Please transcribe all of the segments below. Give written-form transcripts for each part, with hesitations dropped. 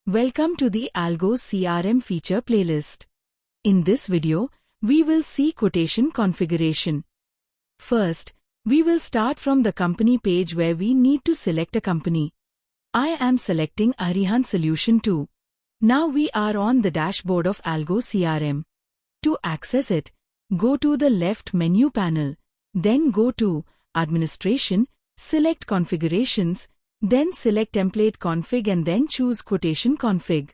Welcome to the ALGO-CRM feature playlist. In this video, we will see quotation configuration. First, we will start from the company page where we need to select a company. I am selecting Arihan Solution 2. Now we are on the dashboard of ALGO-CRM. To access it, go to the left menu panel, then go to Administration, select Configurations, then select Template Config and then choose Quotation Config.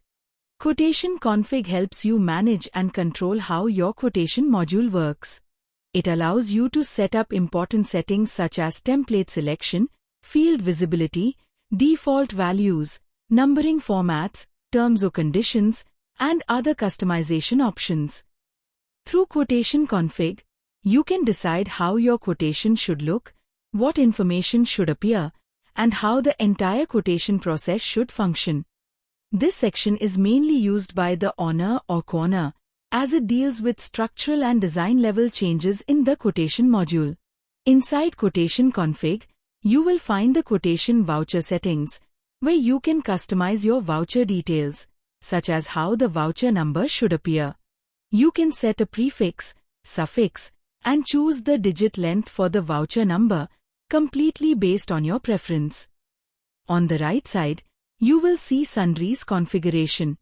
Quotation Config helps you manage and control how your quotation module works. It allows you to set up important settings such as template selection, field visibility, default values, numbering formats, terms or conditions, and other customization options. Through Quotation Config, you can decide how your quotation should look, what information should appear, and how the entire quotation process should function. This section is mainly used by the owner or corner, as it deals with structural and design level changes in the quotation module. Inside Quotation Config, you will find the quotation voucher settings, where you can customize your voucher details, such as how the voucher number should appear. You can set a prefix, suffix, and choose the digit length for the voucher number, completely based on your preference. On the right side, you will see Sundries configuration.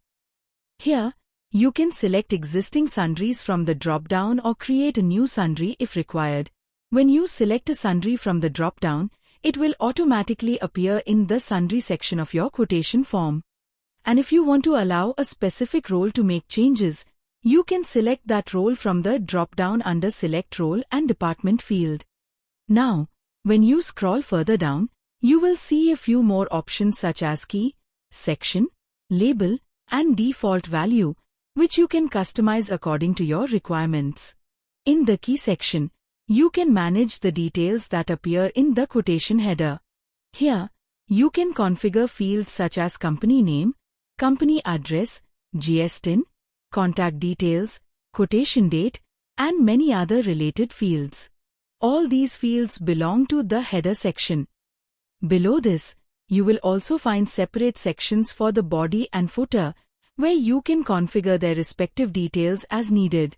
Here, you can select existing sundries from the drop-down or create a new sundry if required. When you select a sundry from the drop-down, it will automatically appear in the sundry section of your quotation form. And if you want to allow a specific role to make changes, you can select that role from the drop-down under Select Role and Department field. Now, when you scroll further down, you will see a few more options such as key, section, label, and default value, which you can customize according to your requirements. In the key section, you can manage the details that appear in the quotation header. Here, you can configure fields such as company name, company address, GSTIN, contact details, quotation date, and many other related fields. All these fields belong to the header section. Below this, you will also find separate sections for the body and footer, where you can configure their respective details as needed.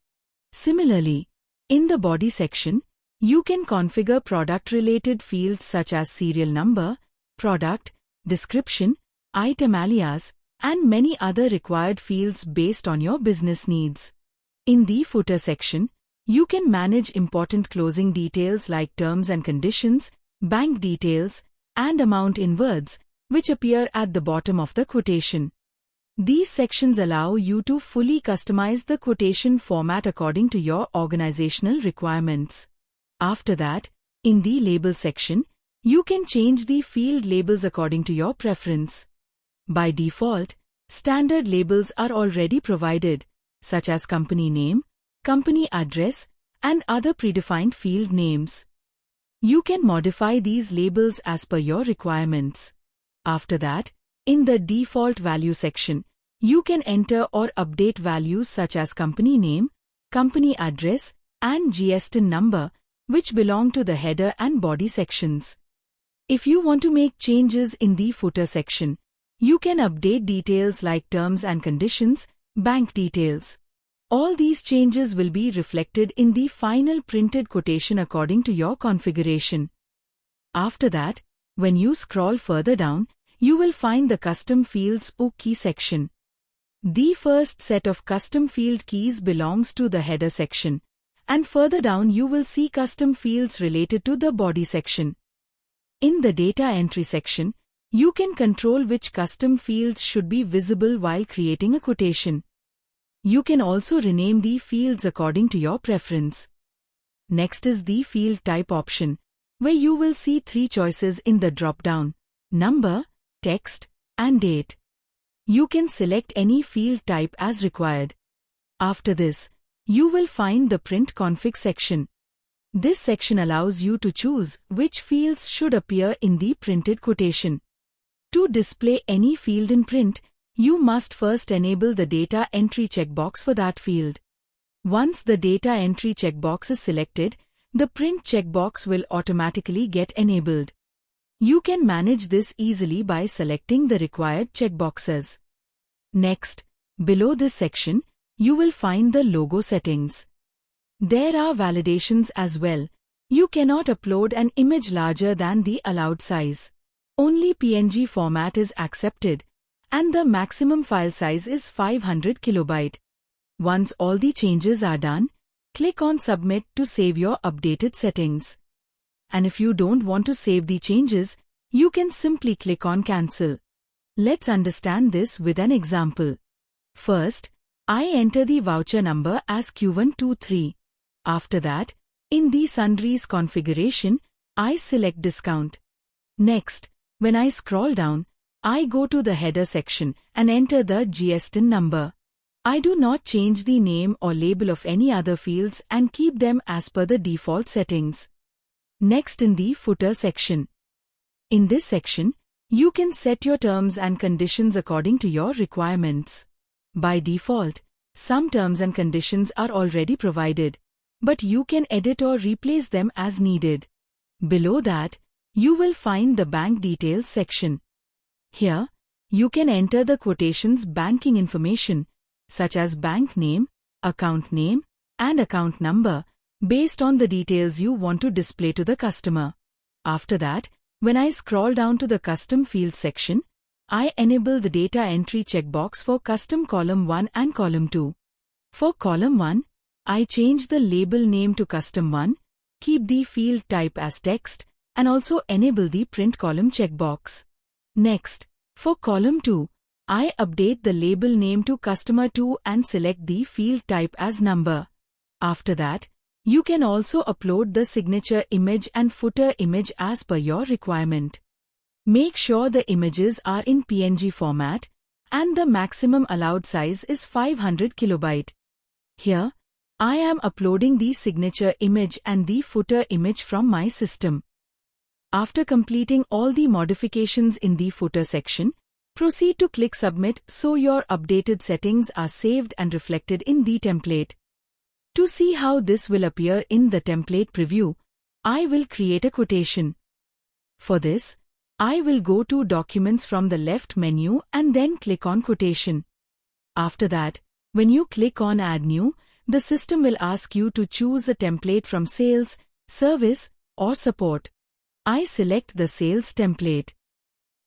Similarly, in the body section, you can configure product-related fields such as serial number, product, description, item alias, and many other required fields based on your business needs. In the footer section, you can manage important closing details like terms and conditions, bank details, and amount in words, which appear at the bottom of the quotation. These sections allow you to fully customize the quotation format according to your organizational requirements. After that, in the label section, you can change the field labels according to your preference. By default, standard labels are already provided, such as company name, company address, and other predefined field names. You can modify these labels as per your requirements. After that, in the default value section, you can enter or update values such as company name, company address, and GSTIN number, which belong to the header and body sections. If you want to make changes in the footer section, you can update details like terms and conditions, bank details. All these changes will be reflected in the final printed quotation according to your configuration. After that, when you scroll further down, you will find the Custom Fields or Key section. The first set of custom field keys belongs to the header section, and further down you will see custom fields related to the body section. In the data entry section, you can control which custom fields should be visible while creating a quotation. You can also rename the fields according to your preference. Next is the field type option, where you will see three choices in the drop-down: number, text, and date. You can select any field type as required. After this, you will find the print config section. This section allows you to choose which fields should appear in the printed quotation. To display any field in print, you must first enable the data entry checkbox for that field. Once the data entry checkbox is selected, the print checkbox will automatically get enabled. You can manage this easily by selecting the required checkboxes. Next, below this section, you will find the logo settings. There are validations as well. You cannot upload an image larger than the allowed size. Only PNG format is accepted, and the maximum file size is 500 kilobyte. Once all the changes are done, click on Submit to save your updated settings. And if you don't want to save the changes, you can simply click on Cancel. Let's understand this with an example. First, I enter the voucher number as Q123. After that, in the sundries configuration, I select discount. Next, when I scroll down, I go to the header section and enter the GSTIN number. I do not change the name or label of any other fields and keep them as per the default settings. Next, in the footer section. In this section, you can set your terms and conditions according to your requirements. By default, some terms and conditions are already provided, but you can edit or replace them as needed. Below that, you will find the bank details section. Here, you can enter the quotations banking information, such as bank name, and account number, based on the details you want to display to the customer. After that, when I scroll down to the custom field section, I enable the data entry checkbox for custom column 1 and column 2. For column 1, I change the label name to custom 1, keep the field type as text, and also enable the print column checkbox. Next, for column 2, I update the label name to customer 2 and select the field type as number. After that, you can also upload the signature image and footer image as per your requirement. Make sure the images are in PNG format and the maximum allowed size is 500 kilobyte. Here, I am uploading the signature image and the footer image from my system. After completing all the modifications in the footer section, proceed to click Submit so your updated settings are saved and reflected in the template. To see how this will appear in the template preview, I will create a quotation. For this, I will go to Documents from the left menu and then click on Quotation. After that, when you click on Add New, the system will ask you to choose a template from Sales, Service, or Support. I select the Sales template.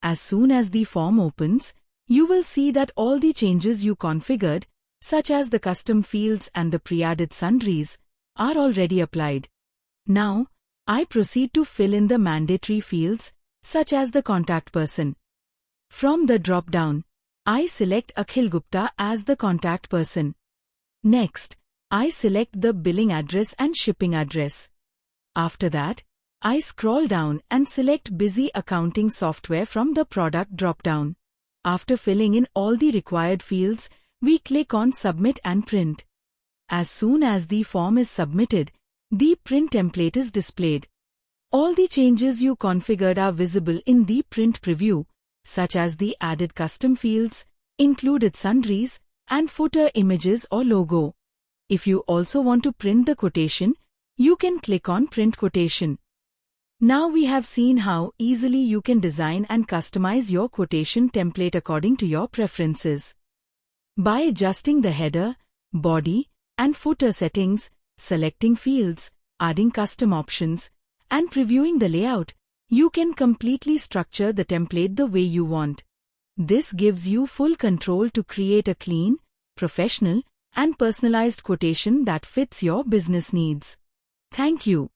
As soon as the form opens, you will see that all the changes you configured, such as the custom fields and the pre-added sundries, are already applied. Now, I proceed to fill in the mandatory fields, such as the contact person. From the drop-down, I select Akhil Gupta as the contact person. Next, I select the billing address and shipping address. After that, I scroll down and select Busy Accounting Software from the product drop-down. After filling in all the required fields, we click on Submit and Print. As soon as the form is submitted, the print template is displayed. All the changes you configured are visible in the print preview, such as the added custom fields, included sundries, and footer images or logo. If you also want to print the quotation, you can click on Print Quotation. Now we have seen how easily you can design and customize your quotation template according to your preferences. By adjusting the header, body, and footer settings, selecting fields, adding custom options, and previewing the layout, you can completely structure the template the way you want. This gives you full control to create a clean, professional, and personalized quotation that fits your business needs. Thank you.